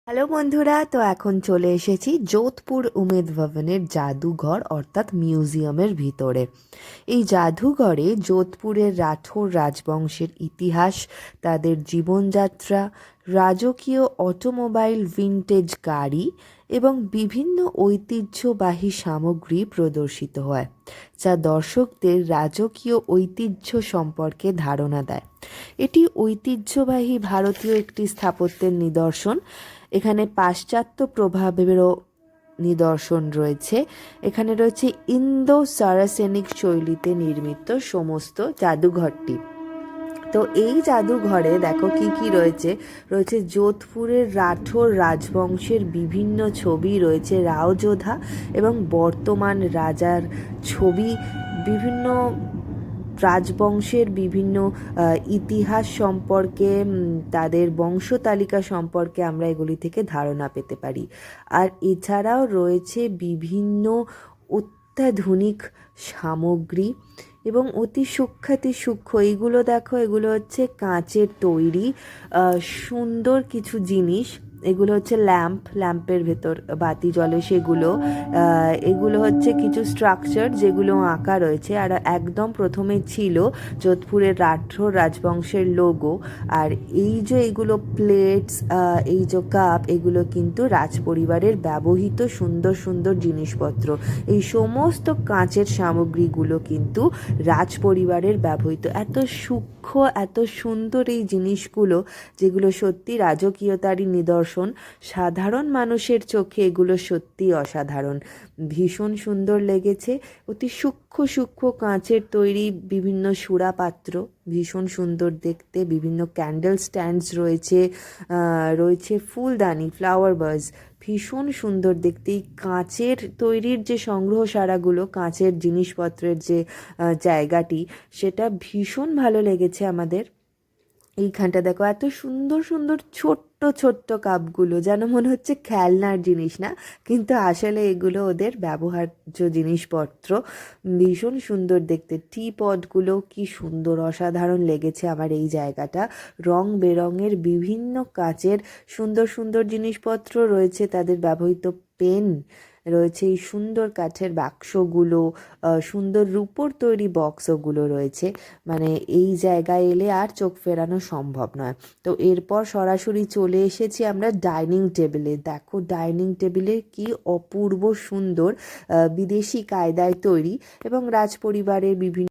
Hello বন্ধুরা, তো এখন চলে এসেছি যোধপুর উমেদ ভবনের জাদুঘর অর্থাৎ মিউজিয়ামের ভিতরে। এই জাদুঘরে যোধপুরের রাঠোর রাজবংশের ইতিহাস, তাদের জীবনযাত্রা, রাজকীয় অটোমোবাইল, ভিন্টেজ গাড়ি এবং বিভিন্ন ঐতিহ্যবাহী সামগ্রী প্রদর্শিত হয়, যা দর্শকদের রাজকীয় ঐতিহ্য সম্পর্কে ধারণা দেয়। এটি ঐতিহ্যবাহী ভারতীয় একটি স্থাপত্যের নিদর্শন। এখানে পাশ্চাত্য প্রভাবেরও নিদর্শন রয়েছে। এখানে রয়েছে ইন্দো সারাসেনিক শৈলীতে নির্মিত সমস্ত জাদুঘরটি। তো এই জাদুঘরে দেখো কি কি রয়েছে। রয়েছে যোধপুরের রাঠোর রাজবংশের বিভিন্ন ছবি, রয়েছে রাওযোধা এবং বর্তমান রাজার ছবি, বিভিন্ন রাজবংশের বিভিন্ন ইতিহাস সম্পর্কে, তাদের বংশতালিকা সম্পর্কে আমরা এগুলি থেকে ধারণা পেতে পারি। আর এছাড়াও রয়েছে বিভিন্ন অত্যাধুনিক সামগ্রী এবং অতি সূক্ষ্ম। এইগুলো দেখো, এগুলো হচ্ছে কাঁচের তৈরি সুন্দর কিছু জিনিস। এগুলো হচ্ছে ল্যাম্পের ভেতর বাতি জ্বলে সেগুলো। এগুলো হচ্ছে কিছু স্ট্রাকচার যেগুলো আঁকা রয়েছে। আর একদম প্রথমে ছিল যোধপুরের রাঠোর রাজবংশের লোগো। আর এই যে এগুলো প্লেটস, এই যে কাপ, এগুলো কিন্তু রাজপরিবারের ব্যবহৃত সুন্দর সুন্দর জিনিসপত্র। এই সমস্ত কাঁচের সামগ্রীগুলো কিন্তু রাজপরিবারের ব্যবহৃত। এত সূক্ষ্ম, এত সুন্দর এই জিনিসগুলো, যেগুলো সত্যি রাজকীয়তারই নিদর্শন। সাধারণ মানুষের চোখে এগুলো সত্যি অসাধারণ, ভীষণ সুন্দর লেগেছে। অতি সূক্ষ্ম কাঁচের তৈরি বিভিন্ন সুরাপাত্র, ভীষণ সুন্দর দেখতে। বিভিন্ন ক্যান্ডেল স্ট্যান্ডস রয়েছে, রয়েছে ফুলদানি, ফ্লাওয়ার ভাস, ভীষণ সুন্দর দেখতে। এই কাঁচের তৈরির যে সংগ্রহশালাগুলো, কাঁচের জিনিসপত্রের যে জায়গাটি, সেটা ভীষণ ভালো লেগেছে আমাদের। এইখানটা দেখো, এত সুন্দর সুন্দর ছোট্ট ছোট্ট কাপগুলো, যেন মনে হচ্ছে খেলনার জিনিস না, কিন্তু আসলে এগুলো ওদের ব্যবহার্য জিনিসপত্র। ভীষণ সুন্দর দেখতে। টি পটগুলো কি সুন্দর, অসাধারণ লেগেছে আমার এই জায়গাটা। রং বেরঙের বিভিন্ন কাচের সুন্দর সুন্দর জিনিসপত্র রয়েছে, তাদের ব্যবহৃত পেন রয়েছে, এই সুন্দর কাঠের বাক্সগুলো, সুন্দর রূপোর তৈরি বক্সগুলো রয়েছে। মানে এই জায়গায় এলে আর চোখ ফেরানো সম্ভব নয়। তো এরপর সরাসরি চলে এসেছি আমরা ডাইনিং টেবিলে। দেখো ডাইনিং টেবিলে কি অপূর্ব সুন্দর, বিদেশি কায়দায় তৈরি এবং রাজপরিবারের বিভিন্ন